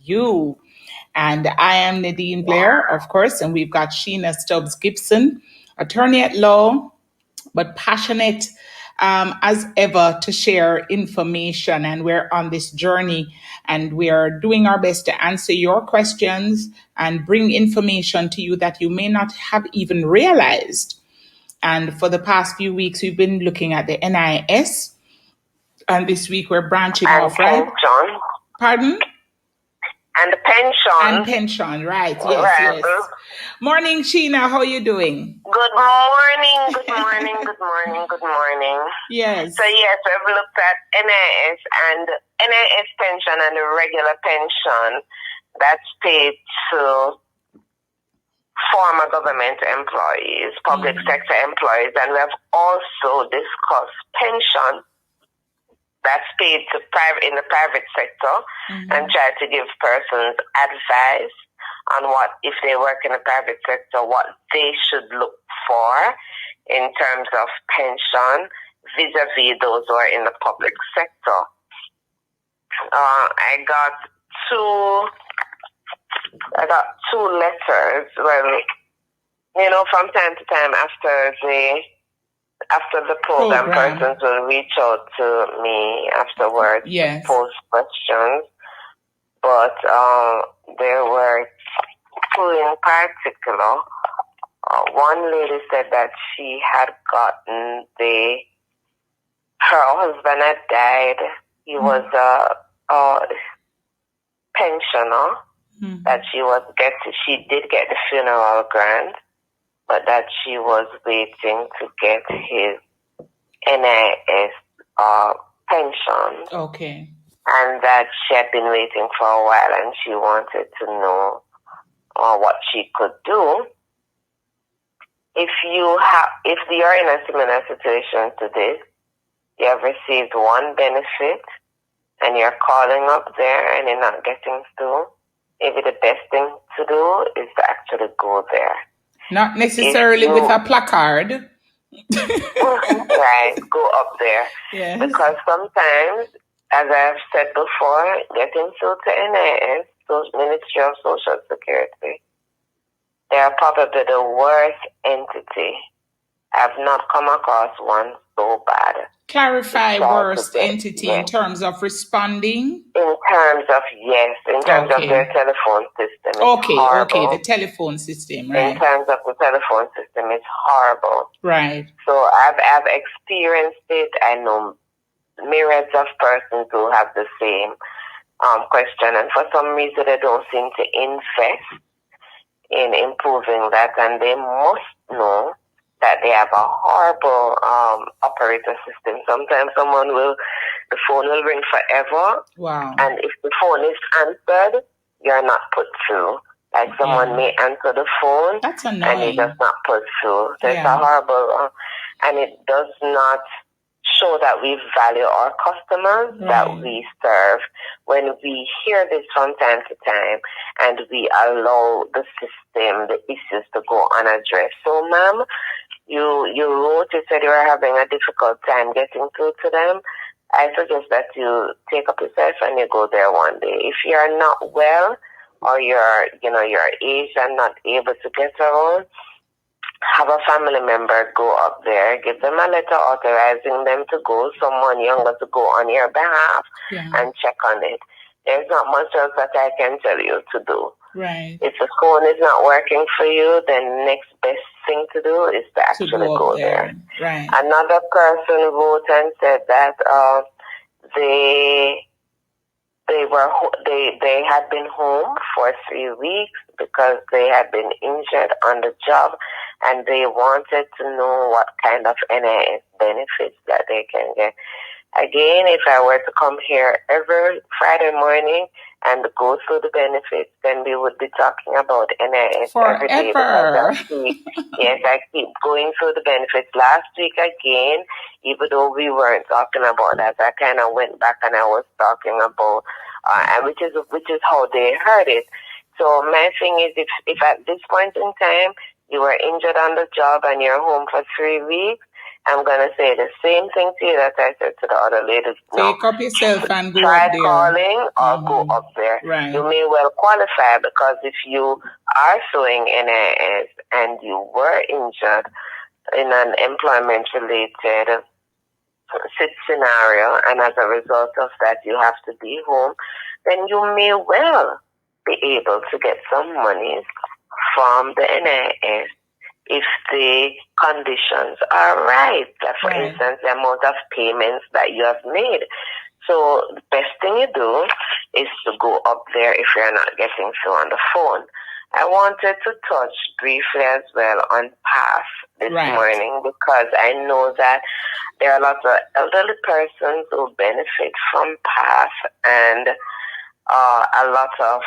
you. And I am Nadine Blair, of course, and we've got Shena Stubbs Gibson, attorney at law, but passionate as ever to share information. And we're on this journey and we are doing our best to answer your questions and bring information to you that you may not have even realized. And for the past few weeks, we've been looking at the NIS. And this week we're branching and off, right? pension. Pardon? And the pension. And pension, right. Yes. Morning, Sheena. How are you doing? Good morning. Yes. So, yes, we've looked at NIS and NIS pension and the regular pension that's paid to former government employees, public sector employees, and we have also discussed pension that's paid to in the private sector and try to give persons advice on what, if they work in the private sector, what they should look for in terms of pension vis-a-vis those who are in the public sector. I got two letters. Well, from time to time after the program, persons will reach out to me afterwards to post questions. But there were two in particular. One lady said that she had gotten her husband had died. He was a pensioner. That she did get the funeral grant, but that she was waiting to get his NIS pension. Okay. And that she had been waiting for a while and she wanted to know what she could do. If you're in a similar situation to this, you have received one benefit and you're calling up there and you're not getting through, maybe the best thing to do is to actually go there. Not necessarily with a placard. Right, go up there. Yes. Because sometimes, as I've said before, getting through to NIS, Ministry of Social Security, they are probably the worst entity. I've not come across one so bad. Clarify worst entity in terms of responding? In terms of their telephone system. Okay, the telephone system, right. In terms of the telephone system, it's horrible. Right. So I've experienced it. I know myriads of persons who have the same question, and for some reason they don't seem to invest in improving that, and they must know that they have a horrible operator system. Sometimes the phone will ring forever. Wow. And if the phone is answered, you're not put through. Like someone may answer the phone. That's annoying. And you're just not put through. So it's a horrible, and it does not show that we value our customers that we serve when we hear this from time to time and we allow the system, the issues to go unaddressed. So, ma'am, you wrote, you said you were having a difficult time getting through to them. I suggest that you take up yourself and you go there one day. If you're not well or you're aged and not able to get around, have a family member go up there, give them a letter authorizing them to go, someone younger to go on your behalf and check on it. There's not much else that I can tell you to do. Right. If the phone is not working for you, then next best thing to do is to actually go there. Right. Another person wrote and said that they had been home for 3 weeks because they had been injured on the job, and they wanted to know what kind of NIS benefits that they can get. Again, if I were to come here every Friday morning and go through the benefits, then we would be talking about NIS every day. I keep going through the benefits. Last week again, even though we weren't talking about that, I kind of went back and I was talking about, which is how they heard it. So my thing is, if at this point in time you were injured on the job and you're home for 3 weeks, I'm going to say the same thing to you that I said to the other ladies. Take up yourself and go Try up there. calling or go up there. Right. You may well qualify, because if you are suing NIS and you were injured in an employment-related scenario, and as a result of that you have to be home, then you may well be able to get some money from the NIS if the conditions are right. For instance, the amount of payments that you have made. So the best thing you do is to go up there if you're not getting through on the phone. I wanted to touch briefly as well on PASS this morning, because I know that there are lots of elderly persons who benefit from PASS, and a lot of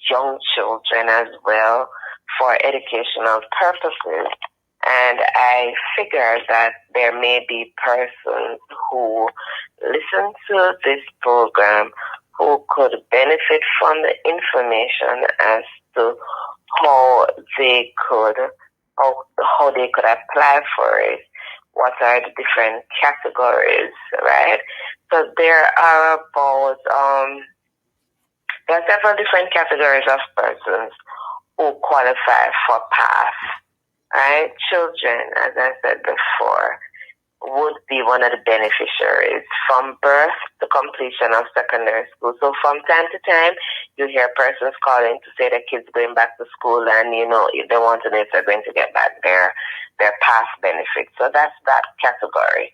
young children as well, for educational purposes. And I figure that there may be persons who listen to this program who could benefit from the information as to how they could apply for it. What are the different categories, right? So there are several different categories of persons who qualify for PASS, right? Children, as I said before, would be one of the beneficiaries from birth to completion of secondary school. So from time to time, you hear persons calling to say their kids going back to school, and they want to know if they're going to get back their PASS benefits. So that's that category.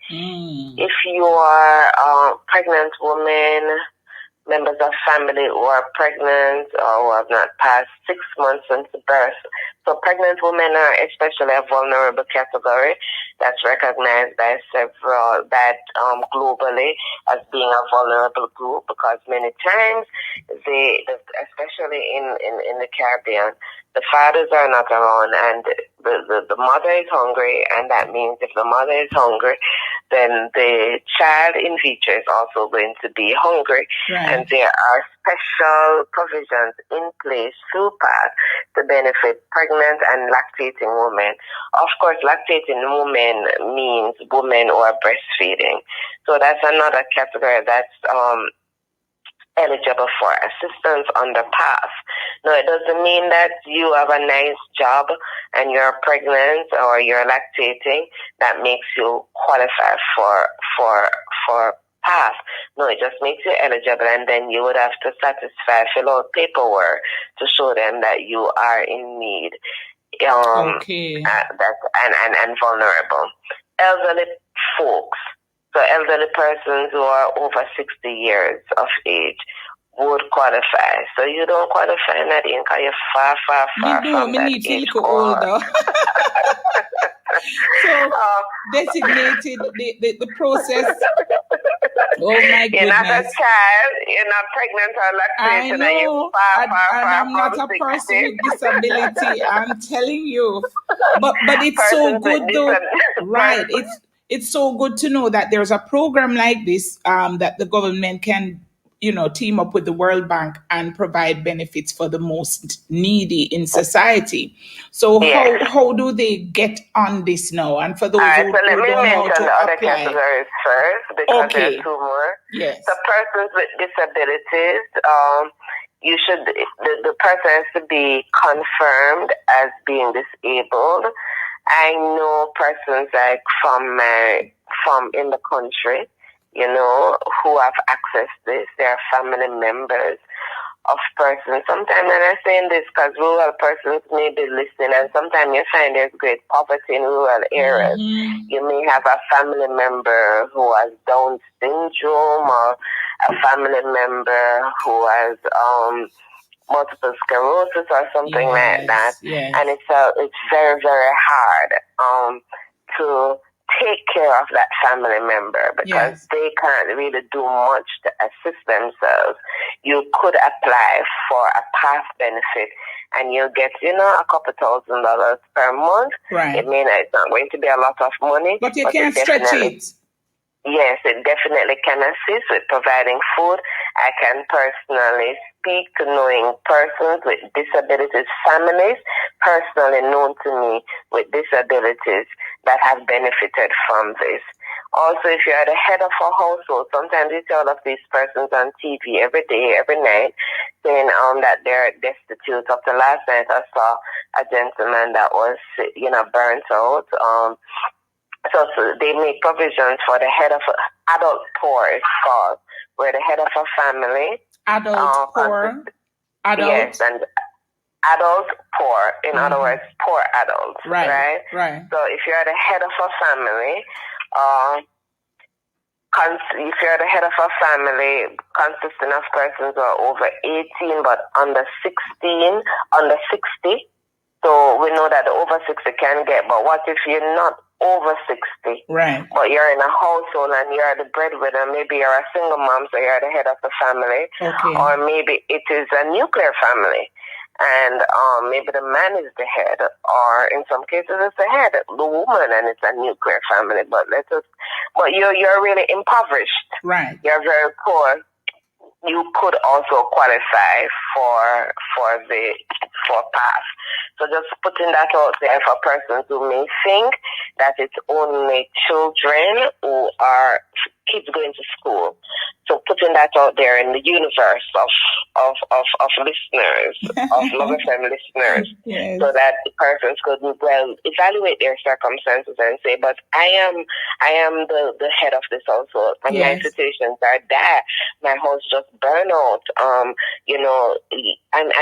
If you are a pregnant woman, members of family who are pregnant or who have not passed 6 months since birth. So pregnant women are especially a vulnerable category that's recognized by several, globally as being a vulnerable group, because many times especially in the Caribbean, the fathers are not around, and the mother is hungry, and that means if the mother is hungry, then the child in vitro is also going to be hungry. And there are special provisions in place through PASS to benefit pregnant and lactating women. Of course, lactating women means women who are breastfeeding. So that's another category that's eligible for assistance under PASS. No, it doesn't mean that you have a nice job and you're pregnant or you're lactating that makes you qualify for PASS. No, it just makes you eligible, and then you would have to fill out paperwork to show them that you are in need. And vulnerable. Elderly folks. So elderly persons who are over 60 years of age would qualify. So you don't qualify, Nadine, because you're far from that need age to older. So designated the process. Oh my goodness. You're not a child, you're not pregnant or lactating, I know. and I'm not a person with disability, I'm telling you. But it's so good though. Right. It's so good to know that there's a program like this that the government can team up with the World Bank and provide benefits for the most needy in society. So how do they get on this now? And for those who don't know how to the other apply. categories first, because there's two more. Yes. The persons with disabilities, the person has to be confirmed as being disabled. I know persons like from in the country, who have access to this. They are family members of persons. Sometimes, and I'm saying this because rural persons may be listening, and sometimes you find there's great poverty in rural areas. You may have a family member who has Down syndrome, or a family member who has multiple sclerosis or something like that. And it's very, very hard to take care of that family member, because they can't really do much to assist themselves. You could apply for a PASS benefit, and you'll get, a couple $1,000 per month. Right. It's not going to be a lot of money, but you can't stretch it. Yes, it definitely can assist with providing food. I can personally speak to knowing persons with disabilities, families personally known to me with disabilities that have benefited from this. Also, if you're the head of a household, sometimes you see all of these persons on TV every day, every night, saying that they're destitute. Up to last night, I saw a gentleman that was, burnt out. So they make provisions for the head of adult poor, it's called, where the head of a family. Adult poor? Adult? Yes, and adult poor, in other words, poor adults, right? So if you're the head of a family, if you're the head of a family consisting of persons who are over 18 but under 16, under 60, so we know that the over 60 can get, but what if you're not over 60? Right. But you're in a household and you're the breadwinner, maybe you're a single mom, so you're the head of the family. Okay. Or maybe it is a nuclear family. And maybe the man is the head, or in some cases it's the head, the woman, and it's a nuclear family. But you're really impoverished. Right. You're very poor. You could also qualify for PASS. So just putting that out there for persons who may think that it's only children who are kids going to school. So putting that out there in the universe of listeners, of Love FM listeners, yes. So that the persons could evaluate their circumstances and say, but I am the head of this household, and my situations are that my house just burn out, and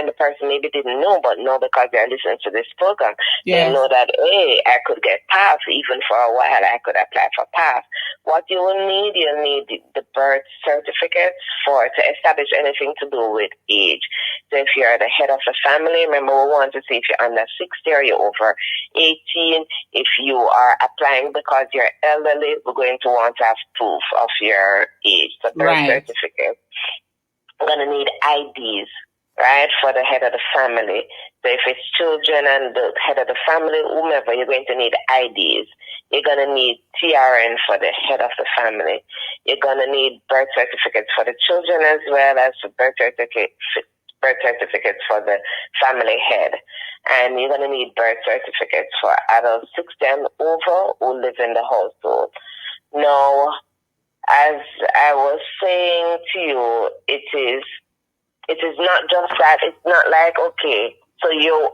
the person maybe didn't know, but now because they're listening to this program, they know that, hey, I could get PASS, even for a while I could apply for PASS. What you'll need the birth certificates to establish anything to do with age. So if you're the head of the family, remember we want to see if you're under 60 or you're over 18. If you are applying because you're elderly, we're going to want to have proof of your age, the birth certificate. We're going to need IDs, right, for the head of the family. So if it's children and the head of the family, whomever, you're going to need IDs. You're going to need TRN for the head of the family. You're going to need birth certificates for the children as well as birth certificates for the family head. And you're going to need birth certificates for adults 60 and over who live in the household. Now, as I was saying to you, it is not just that. It's not like, okay, so you're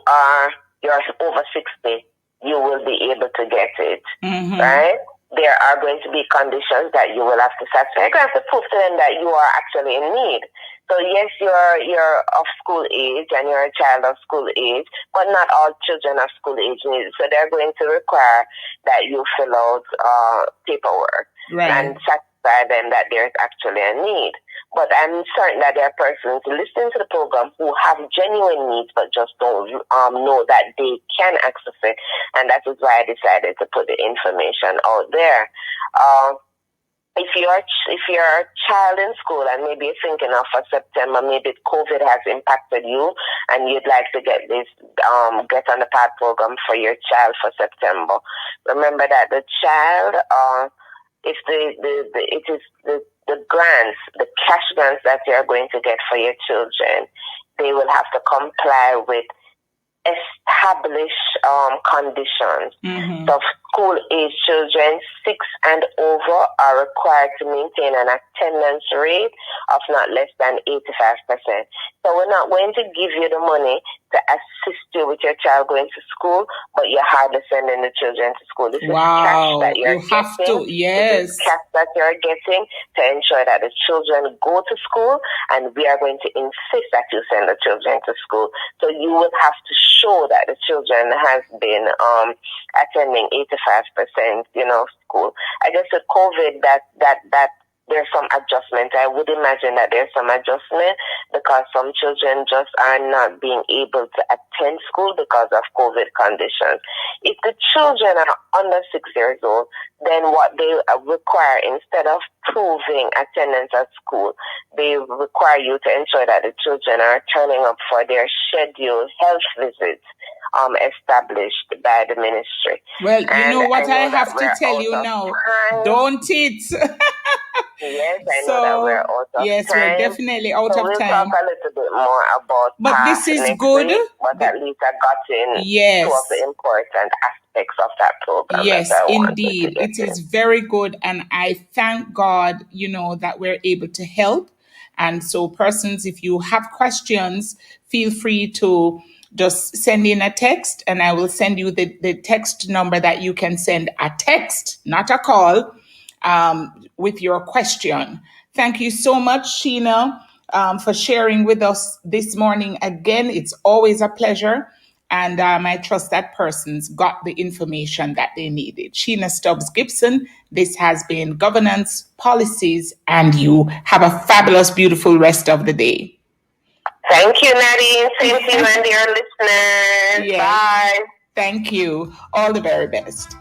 over 60, you will be able to get it, right? There are going to be conditions that you will have to satisfy. You have to prove to them that you are actually in need. So yes, you're of school age and you're a child of school age, but not all children of school age need it. So they're going to require that you fill out paperwork and satisfy them that there's actually a need. But I'm certain that there are persons listening to the program who have genuine needs but just don't know that they can access it. And that is why I decided to put the information out there. If you're a child in school and maybe you're thinking of for September, maybe COVID has impacted you and you'd like to get this, get on the PAD program for your child for September. Remember that the child, it is the grants, the cash grants that you're going to get for your children, they will have to comply with established conditions. So school-age children 6 and over are required to maintain an attendance rate of not less than 85%. So we're not going to give you the money to assist you with your child going to school, but you're hardly sending the children to school. This is cash that you're getting. This is cash that you're getting to ensure that the children go to school, and we are going to insist that you send the children to school. So you will have to show that the children has been attending 85%, school. I guess with COVID that there's some adjustment. I would imagine that there's some adjustment because some children just are not being able to attend school because of COVID conditions. If the children are under 6 years old, then what they require, instead of proving attendance at school, they require you to ensure that the children are turning up for their scheduled health visits established by the ministry. Well, you know what I have to tell you now. Don't it? Yes, I know that we're out of yes, time. we're definitely out of we'll time. Talk a little bit more about but this is next good. Week, but at least I got in two of the important aspects of that program. Yes, that I indeed. wanted to It is very good. And I thank God, that we're able to help. And so, persons, if you have questions, feel free to just send in a text, and I will send you the text number that you can send a text, not a call, with your question. Thank you so much, Shena, for sharing with us this morning. Again, it's always a pleasure. And I trust that person's got the information that they needed. Shena Stubbs Gibson, this has been Governance, Policies, and You. Have a fabulous, beautiful rest of the day. Thank you, Nadine. Same to you and your listeners. Yes. Bye. Thank you. All the very best.